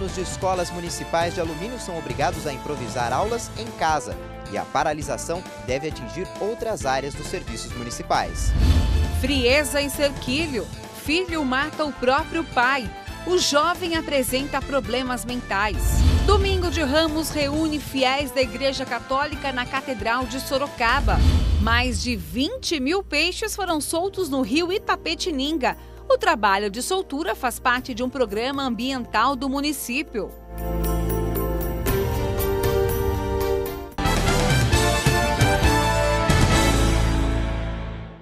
Alunos de escolas municipais de Alumínio são obrigados a improvisar aulas em casa. E a paralisação deve atingir outras áreas dos serviços municipais. Frieza em Cerquilho. Filho mata o próprio pai. O jovem apresenta problemas mentais. Domingo de Ramos reúne fiéis da Igreja Católica na Catedral de Sorocaba. Mais de 20 mil peixes foram soltos no rio Itapetininga. O trabalho de soltura faz parte de um programa ambiental do município.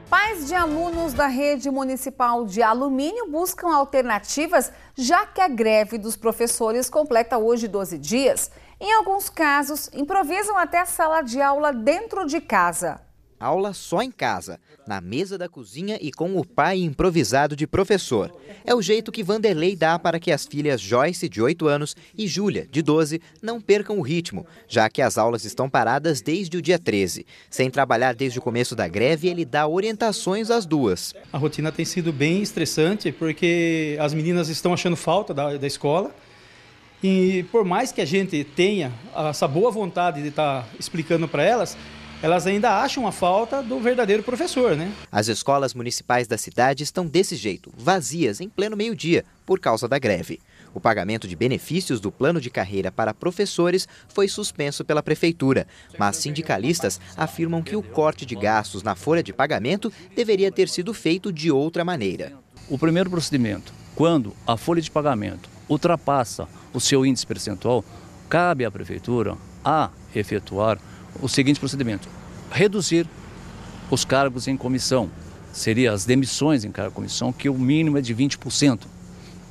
Pais de alunos da rede municipal de alumínio buscam alternativas, já que a greve dos professores completa hoje 12 dias. Em alguns casos, improvisam até a sala de aula dentro de casa. Aula só em casa, na mesa da cozinha e com o pai improvisado de professor. É o jeito que Vanderlei dá para que as filhas Joyce, de 8 anos, e Júlia, de 12, não percam o ritmo, já que as aulas estão paradas desde o dia 13. Sem trabalhar desde o começo da greve, ele dá orientações às duas. A rotina tem sido bem estressante, porque as meninas estão achando falta da escola. E por mais que a gente tenha essa boa vontade de estar explicando para elas ainda acham a falta do verdadeiro professor, né? As escolas municipais da cidade estão desse jeito, vazias em pleno meio-dia, por causa da greve. O pagamento de benefícios do plano de carreira para professores foi suspenso pela prefeitura, mas sindicalistas afirmam que o corte de gastos na folha de pagamento deveria ter sido feito de outra maneira. O primeiro procedimento, quando a folha de pagamento ultrapassa o seu índice percentual, cabe à prefeitura a efetuar o seguinte procedimento: reduzir os cargos em comissão, seria as demissões em cargo de comissão, que o mínimo é de 20%.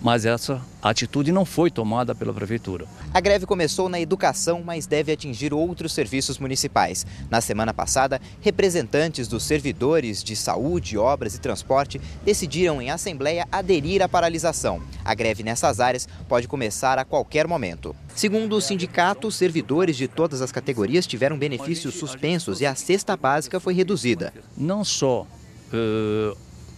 Mas essa atitude não foi tomada pela prefeitura. A greve começou na educação, mas deve atingir outros serviços municipais. Na semana passada, representantes dos servidores de saúde, obras e transporte decidiram em assembleia aderir à paralisação. A greve nessas áreas pode começar a qualquer momento. Segundo o sindicato, os servidores de todas as categorias tiveram benefícios suspensos e a cesta básica foi reduzida. Não só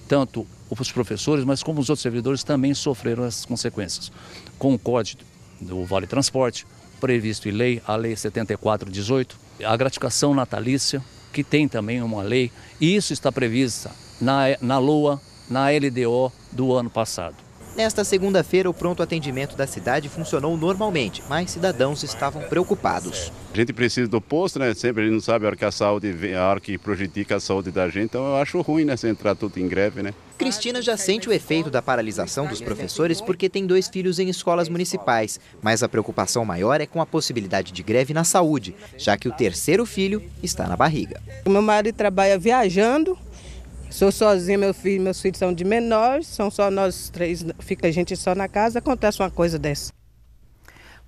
tanto os professores, mas como os outros servidores também sofreram as consequências. Com o Código do Vale Transporte, previsto em lei, a Lei 74/18, a gratificação natalícia, que tem também uma lei, e isso está prevista na LOA, na LDO do ano passado. Nesta segunda-feira, o pronto atendimento da cidade funcionou normalmente, mas cidadãos estavam preocupados. A gente precisa do posto, né? Sempre a gente não sabe a hora que a saúde vem, a hora que prejudica a saúde da gente, então eu acho ruim, né? Se entrar tudo em greve, né? Cristina já sente o efeito da paralisação dos professores porque tem 2 filhos em escolas municipais, mas a preocupação maior é com a possibilidade de greve na saúde, já que o 3º filho está na barriga. O meu marido trabalha viajando. Sou sozinha, meus filhos são de menores, são só nós 3, fica a gente só na casa, acontece uma coisa dessa.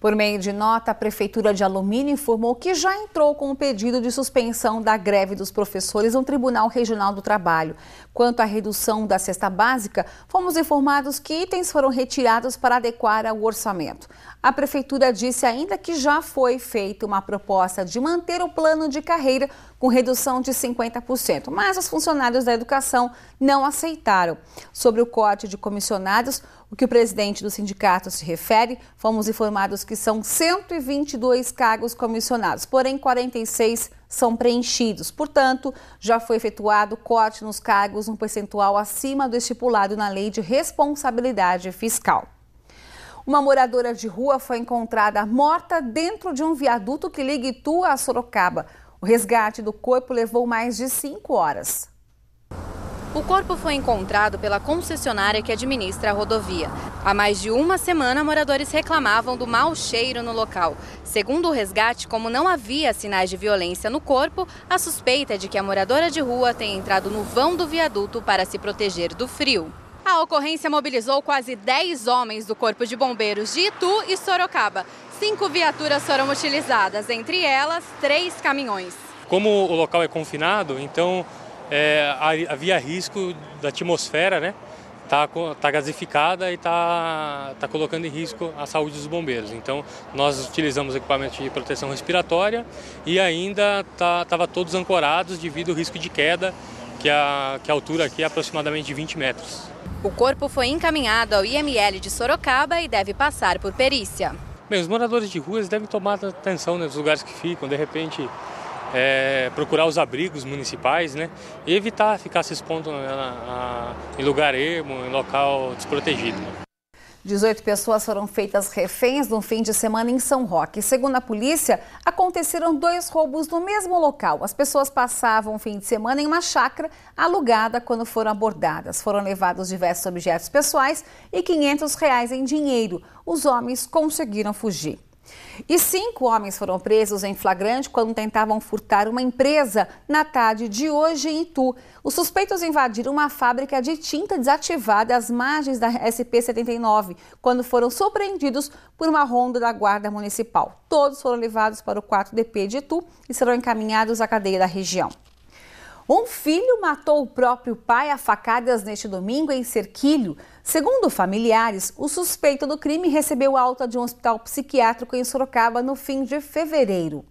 Por meio de nota, a Prefeitura de Alumínio informou que já entrou com o pedido de suspensão da greve dos professores no Tribunal Regional do Trabalho. Quanto à redução da cesta básica, fomos informados que itens foram retirados para adequar ao orçamento. A Prefeitura disse ainda que já foi feita uma proposta de manter o plano de carreira com redução de 50%, mas os funcionários da educação não aceitaram. Sobre o corte de comissionados, o que o presidente do sindicato se refere, fomos informados que são 122 cargos comissionados, porém 46 são preenchidos. Portanto, já foi efetuado corte nos cargos um percentual acima do estipulado na Lei de Responsabilidade Fiscal. Uma moradora de rua foi encontrada morta dentro de um viaduto que liga Itu a Sorocaba. O resgate do corpo levou mais de 5 horas. O corpo foi encontrado pela concessionária que administra a rodovia. Há mais de uma semana, moradores reclamavam do mau cheiro no local. Segundo o resgate, como não havia sinais de violência no corpo, a suspeita é de que a moradora de rua tenha entrado no vão do viaduto para se proteger do frio. A ocorrência mobilizou quase 10 homens do Corpo de Bombeiros de Itu e Sorocaba. 5 viaturas foram utilizadas, entre elas 3 caminhões. Como o local é confinado, então havia risco da atmosfera, né? Tá gasificada e tá colocando em risco a saúde dos bombeiros. Então nós utilizamos equipamento de proteção respiratória e ainda estava todos ancorados devido ao risco de queda, que a altura aqui é aproximadamente de 20 metros. O corpo foi encaminhado ao IML de Sorocaba e deve passar por perícia. Bem, os moradores de ruas devem tomar atenção nos lugares que ficam, de repente procurar os abrigos municipais, né? E evitar ficar se expondo em lugar ermo, em local desprotegido. 18 pessoas foram feitas reféns no fim de semana em São Roque. Segundo a polícia, aconteceram 2 roubos no mesmo local. As pessoas passavam o fim de semana em uma chácara alugada quando foram abordadas. Foram levados diversos objetos pessoais e R$500 em dinheiro. Os homens conseguiram fugir. E 5 homens foram presos em flagrante quando tentavam furtar uma empresa na tarde de hoje em Itu. Os suspeitos invadiram uma fábrica de tinta desativada às margens da SP-79, quando foram surpreendidos por uma ronda da Guarda Municipal. Todos foram levados para o 4DP de Itu e serão encaminhados à cadeia da região. Um filho matou o próprio pai a facadas neste domingo em Cerquilho. Segundo familiares, o suspeito do crime recebeu alta de um hospital psiquiátrico em Sorocaba no fim de fevereiro.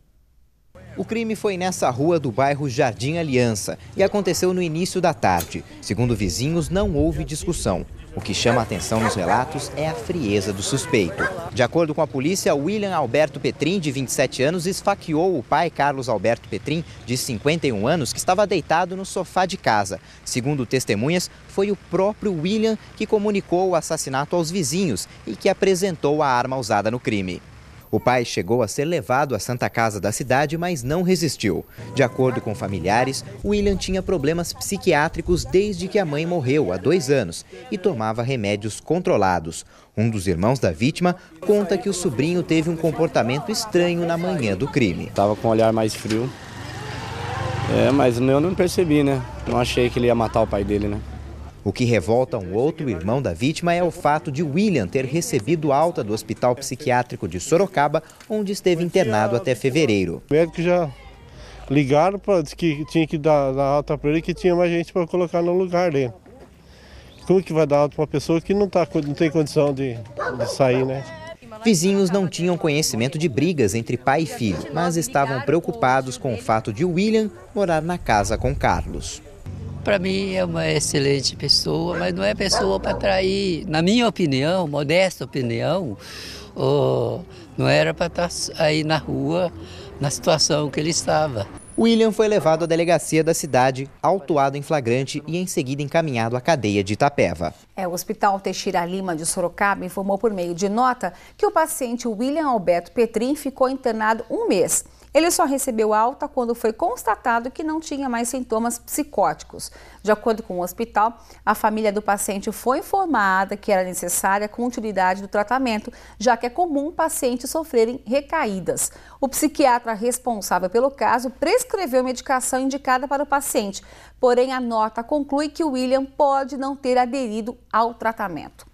O crime foi nessa rua do bairro Jardim Aliança e aconteceu no início da tarde. Segundo vizinhos, não houve discussão. O que chama a atenção nos relatos é a frieza do suspeito. De acordo com a polícia, William Alberto Petrin, de 27 anos, esfaqueou o pai Carlos Alberto Petrin, de 51 anos, que estava deitado no sofá de casa. Segundo testemunhas, foi o próprio William que comunicou o assassinato aos vizinhos e que apresentou a arma usada no crime. O pai chegou a ser levado à Santa Casa da cidade, mas não resistiu. De acordo com familiares, William tinha problemas psiquiátricos desde que a mãe morreu há 2 anos e tomava remédios controlados. Um dos irmãos da vítima conta que o sobrinho teve um comportamento estranho na manhã do crime. Estava com um olhar mais frio, mas eu não percebi, né? Não achei que ele ia matar o pai dele, né? O que revolta um outro irmão da vítima é o fato de William ter recebido alta do Hospital Psiquiátrico de Sorocaba, onde esteve internado até fevereiro. Os médicos já ligaram para dizer que tinha que dar alta para ele, que tinha mais gente para colocar no lugar dele. Como que vai dar alta para uma pessoa que não tem condição de sair, né? Vizinhos não tinham conhecimento de brigas entre pai e filho, mas estavam preocupados com o fato de William morar na casa com Carlos. Para mim é uma excelente pessoa, mas não é pessoa para ir, na minha opinião, modesta opinião, não era para estar aí na rua na situação que ele estava. William foi levado à delegacia da cidade, autuado em flagrante e em seguida encaminhado à cadeia de Itapeva. O Hospital Teixeira Lima de Sorocaba informou por meio de nota que o paciente William Alberto Petrin ficou internado 1 mês. Ele só recebeu alta quando foi constatado que não tinha mais sintomas psicóticos. De acordo com o hospital, a família do paciente foi informada que era necessária a continuidade do tratamento, já que é comum pacientes sofrerem recaídas. O psiquiatra responsável pelo caso prescreveu medicação indicada para o paciente, porém a nota conclui que o William pode não ter aderido ao tratamento.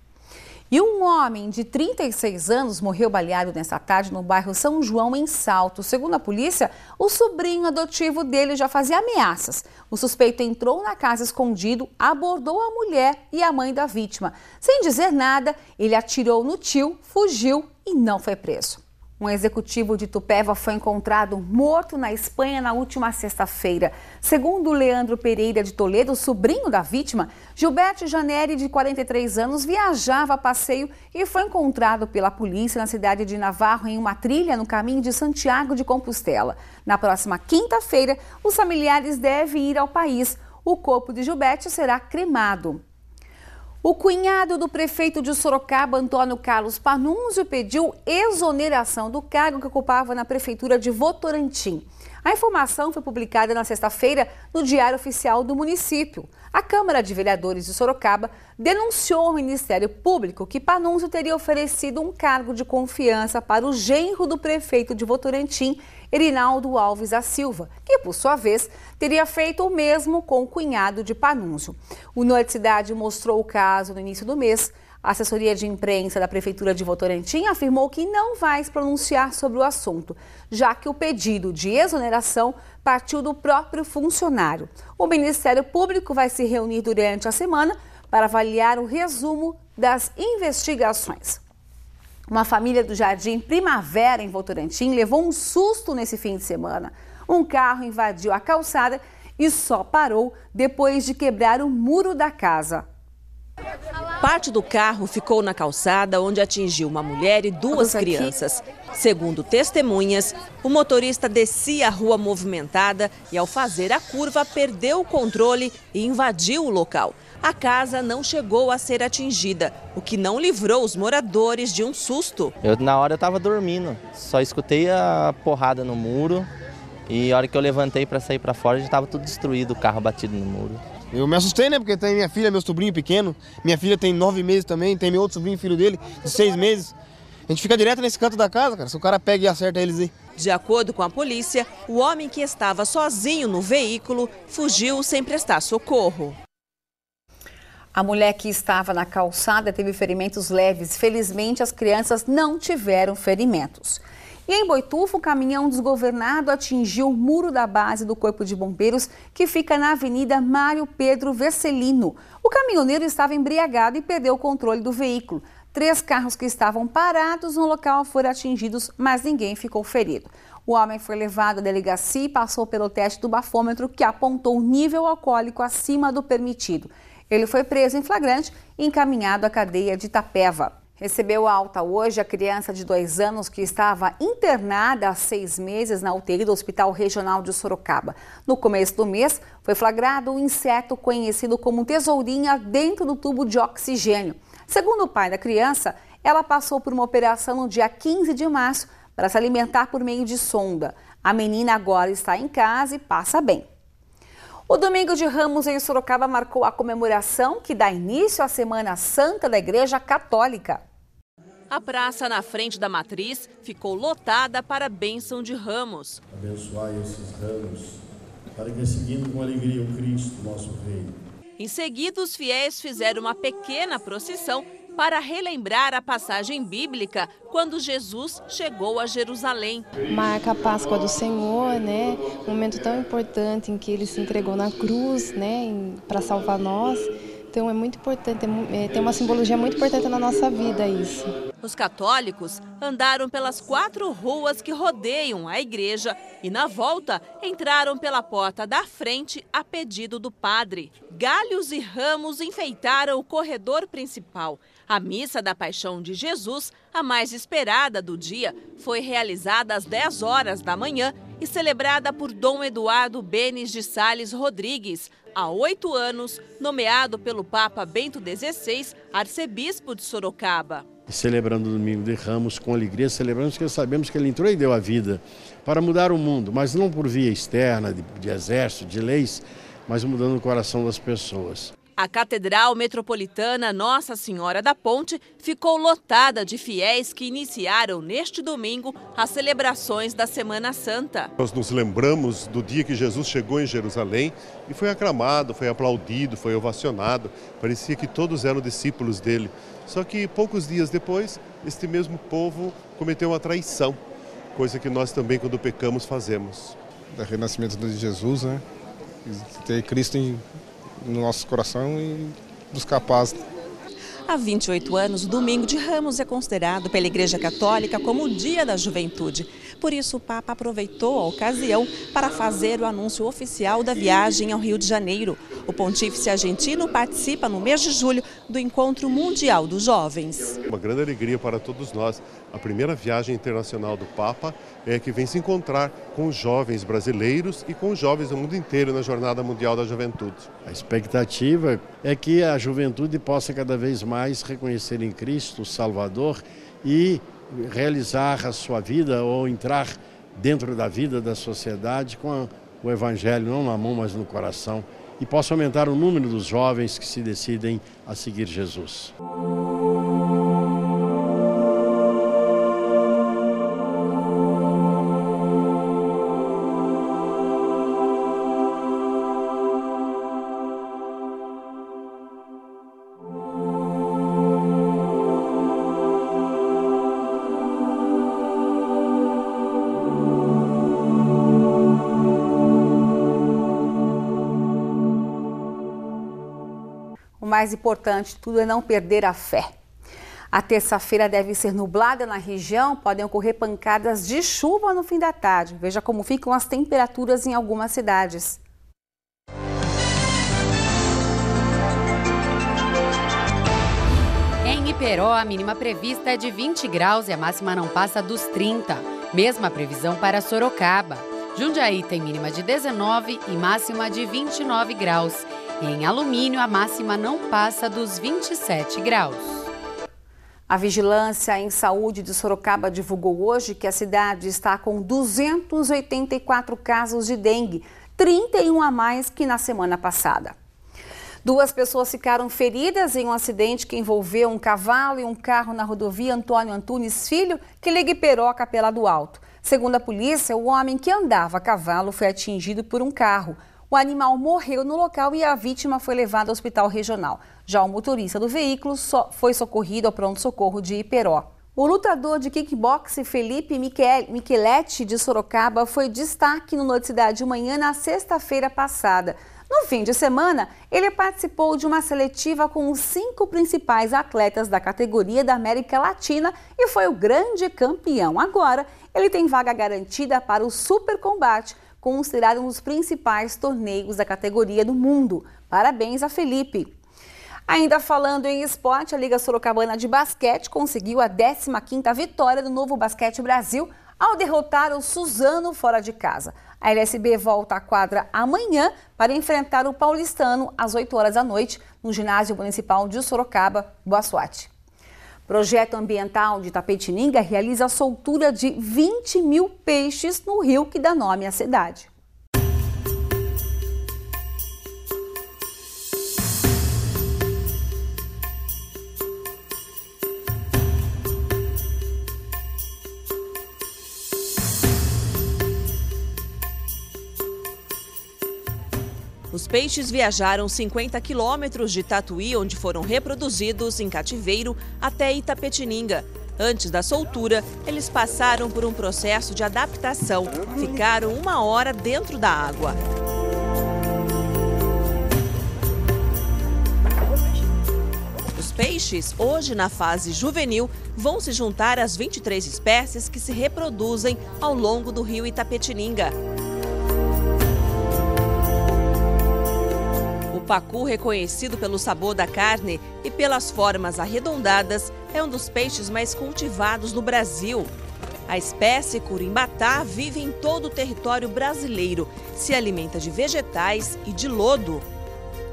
E um homem de 36 anos morreu baleado nesta tarde no bairro São João, em Salto. Segundo a polícia, o sobrinho adotivo dele já fazia ameaças. O suspeito entrou na casa escondido, abordou a mulher e a mãe da vítima. Sem dizer nada, ele atirou no tio, fugiu e não foi preso. Um executivo de Itupeva foi encontrado morto na Espanha na última sexta-feira. Segundo Leandro Pereira de Toledo, sobrinho da vítima, Gilberto Janeri, de 43 anos, viajava a passeio e foi encontrado pela polícia na cidade de Navarro em uma trilha no caminho de Santiago de Compostela. Na próxima quinta-feira, os familiares devem ir ao país. O corpo de Gilberto será cremado. O cunhado do prefeito de Sorocaba, Antônio Carlos Panunzio, pediu exoneração do cargo que ocupava na prefeitura de Votorantim. A informação foi publicada na sexta-feira no Diário Oficial do município. A Câmara de Vereadores de Sorocaba denunciou ao Ministério Público que Panunzio teria oferecido um cargo de confiança para o genro do prefeito de Votorantim, Erinaldo Alves da Silva, que, por sua vez, teria feito o mesmo com o cunhado de Panunzio. O Norte Cidade mostrou o caso no início do mês. A assessoria de imprensa da Prefeitura de Votorantim afirmou que não vai se pronunciar sobre o assunto, já que o pedido de exoneração partiu do próprio funcionário. O Ministério Público vai se reunir durante a semana para avaliar o resumo das investigações. Uma família do Jardim Primavera, em Votorantim, levou um susto nesse fim de semana. Um carro invadiu a calçada e só parou depois de quebrar o muro da casa. Parte do carro ficou na calçada, onde atingiu uma mulher e duas crianças. Segundo testemunhas, o motorista descia a rua movimentada e, ao fazer a curva, perdeu o controle e invadiu o local. A casa não chegou a ser atingida, o que não livrou os moradores de um susto. Na hora eu estava dormindo, só escutei a porrada no muro e a hora que eu levantei para sair para fora já estava tudo destruído, o carro batido no muro. Eu me assustei, né? Porque tem minha filha, meu sobrinho pequeno. Minha filha tem 9 meses também, tem meu outro sobrinho, filho dele, de 6 meses. A gente fica direto nesse canto da casa, cara. Se o cara pega e acerta eles aí. De acordo com a polícia, o homem que estava sozinho no veículo fugiu sem prestar socorro. A mulher que estava na calçada teve ferimentos leves. Felizmente, as crianças não tiveram ferimentos. E em Boituva, o caminhão desgovernado atingiu o muro da base do Corpo de Bombeiros, que fica na Avenida Mário Pedro Vercelino. O caminhoneiro estava embriagado e perdeu o controle do veículo. 3 carros que estavam parados no local foram atingidos, mas ninguém ficou ferido. O homem foi levado à delegacia e passou pelo teste do bafômetro, que apontou um nível alcoólico acima do permitido. Ele foi preso em flagrante e encaminhado à cadeia de Itapeva. Recebeu alta hoje a criança de 2 anos que estava internada há 6 meses na UTI do Hospital Regional de Sorocaba. No começo do mês, foi flagrado um inseto conhecido como tesourinha dentro do tubo de oxigênio. Segundo o pai da criança, ela passou por uma operação no dia 15 de março para se alimentar por meio de sonda. A menina agora está em casa e passa bem. O Domingo de Ramos em Sorocaba marcou a comemoração que dá início à Semana Santa da Igreja Católica. A praça na frente da matriz ficou lotada para a bênção de Ramos. Abençoai esses ramos, para que seguindo com alegria o Cristo, nosso Rei. Em seguida, os fiéis fizeram uma pequena procissão para relembrar a passagem bíblica quando Jesus chegou a Jerusalém. Marca a Páscoa do Senhor, né? Um momento tão importante em que ele se entregou na cruz, né? Para salvar nós. Então é muito importante, tem uma simbologia muito importante na nossa vida isso. Os católicos andaram pelas 4 ruas que rodeiam a igreja e, na volta, entraram pela porta da frente a pedido do padre. Galhos e ramos enfeitaram o corredor principal. A missa da Paixão de Jesus, a mais esperada do dia, foi realizada às 10 horas da manhã e celebrada por Dom Eduardo Benes de Sales Rodrigues, há 8 anos, nomeado pelo Papa Bento XVI, arcebispo de Sorocaba. Celebrando o Domingo de Ramos com alegria, celebramos porque sabemos que ele entrou e deu a vida para mudar o mundo, mas não por via externa, de exército, de leis, mas mudando o coração das pessoas. A Catedral Metropolitana Nossa Senhora da Ponte ficou lotada de fiéis que iniciaram neste domingo as celebrações da Semana Santa. Nós nos lembramos do dia que Jesus chegou em Jerusalém e foi aclamado, foi aplaudido, foi ovacionado. Parecia que todos eram discípulos dele. Só que poucos dias depois, este mesmo povo cometeu uma traição, coisa que nós também, quando pecamos, fazemos. O renascimento de Jesus, né? Ter Cristo no nosso coração e buscar paz. Há 28 anos, o Domingo de Ramos é considerado pela Igreja Católica como o Dia da Juventude. Por isso, o Papa aproveitou a ocasião para fazer o anúncio oficial da viagem ao Rio de Janeiro. O pontífice argentino participa no mês de julho do Encontro Mundial dos Jovens. Uma grande alegria para todos nós. A primeira viagem internacional do Papa é que vem se encontrar com os jovens brasileiros e com os jovens do mundo inteiro na Jornada Mundial da Juventude. A expectativa é que a juventude possa cada vez mais reconhecer em Cristo o Salvador e realizar a sua vida ou entrar dentro da vida da sociedade com o Evangelho não na mão, mas no coração, e possa aumentar o número dos jovens que se decidem a seguir Jesus. O mais importante de tudo é não perder a fé. A terça-feira deve ser nublada na região, podem ocorrer pancadas de chuva no fim da tarde. Veja como ficam as temperaturas em algumas cidades. Iperó, a mínima prevista é de 20 graus e a máxima não passa dos 30. Mesma previsão para Sorocaba. Jundiaí tem mínima de 19 e máxima de 29 graus. Em Alumínio, a máxima não passa dos 27 graus. A Vigilância em Saúde de Sorocaba divulgou hoje que a cidade está com 284 casos de dengue, 31 a mais que na semana passada. 2 pessoas ficaram feridas em um acidente que envolveu um cavalo e um carro na rodovia Antônio Antunes Filho, que liga Iperó a Capela do Alto. Segundo a polícia, o homem que andava a cavalo foi atingido por um carro. O animal morreu no local e a vítima foi levada ao hospital regional. Já o motorista do veículo foi socorrido ao pronto-socorro de Iperó. O lutador de kickboxe Felipe Micheletti, de Sorocaba, foi destaque no Noite Cidade de Manhã na sexta-feira passada. No fim de semana, ele participou de uma seletiva com os 5 principais atletas da categoria da América Latina e foi o grande campeão. Agora, ele tem vaga garantida para o Super Combate, considerado um dos principais torneios da categoria do mundo. Parabéns a Felipe. Ainda falando em esporte, a Liga Sorocabana de Basquete conseguiu a 15ª vitória do Novo Basquete Brasil ao derrotar o Suzano fora de casa. A LSB volta à quadra amanhã para enfrentar o Paulistano às 8 horas da noite no Ginásio Municipal de Sorocaba. Boa sorte. Projeto Ambiental de Itapetininga realiza a soltura de 20 mil peixes no rio que dá nome à cidade. Os peixes viajaram 50 quilômetros de Tatuí, onde foram reproduzidos em cativeiro, até Itapetininga. Antes da soltura, eles passaram por um processo de adaptação. Ficaram 1 hora dentro da água. Os peixes, hoje na fase juvenil, vão se juntar às 23 espécies que se reproduzem ao longo do rio Itapetininga. O pacu, reconhecido pelo sabor da carne e pelas formas arredondadas, é um dos peixes mais cultivados no Brasil. A espécie curimbatá vive em todo o território brasileiro, se alimenta de vegetais e de lodo.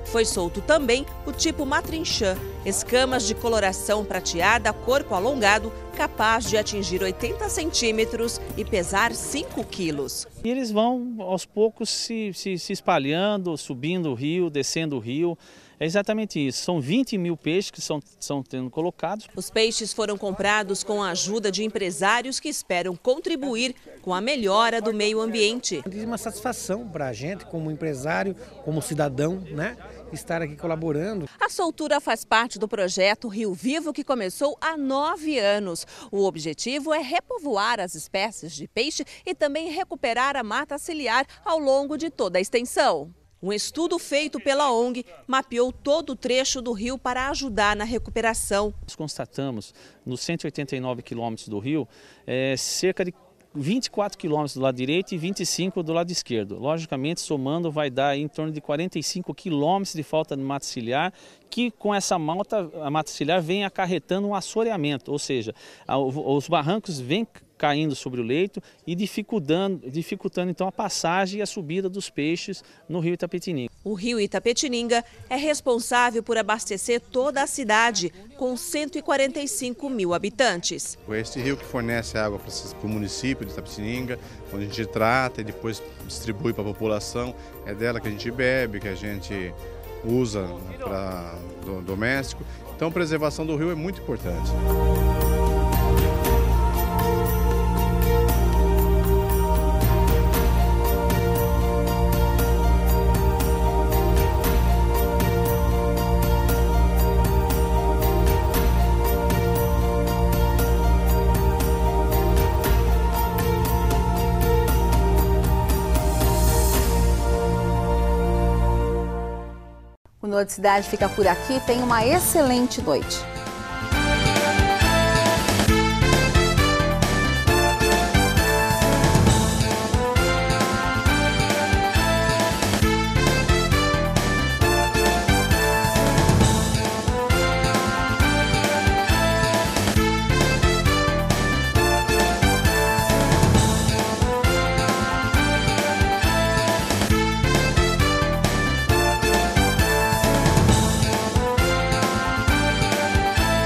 Foi solto também o tipo matrinchã, escamas de coloração prateada, corpo alongado, capaz de atingir 80 centímetros e pesar 5 quilos. E eles vão, aos poucos, se espalhando, subindo o rio, descendo o rio. É exatamente isso. São 20 mil peixes que são sendo colocados. Os peixes foram comprados com a ajuda de empresários que esperam contribuir com a melhora do meio ambiente. É uma satisfação para a gente, como empresário, como cidadão, né? Estar aqui colaborando. A soltura faz parte do projeto Rio Vivo, que começou há 9 anos. O objetivo é repovoar as espécies de peixe e também recuperar a mata ciliar ao longo de toda a extensão. Um estudo feito pela ONG mapeou todo o trecho do rio para ajudar na recuperação. Nós constatamos, nos 189 quilômetros do rio, cerca de 24 quilômetros do lado direito e 25 do lado esquerdo. Logicamente, somando, vai dar em torno de 45 quilômetros de falta de mata ciliar, que com essa a mata ciliar vem acarretando um assoreamento, ou seja, os barrancos vêm caindo sobre o leito e dificultando então a passagem e a subida dos peixes no rio Itapetininga. O rio Itapetininga é responsável por abastecer toda a cidade, com 145 mil habitantes. Este rio que fornece água para o município de Itapetininga, onde a gente trata e depois distribui para a população, é dela que a gente bebe, que a gente usa para doméstico. Então a preservação do rio é muito importante. O Noite Cidade fica por aqui. Tenha uma excelente noite.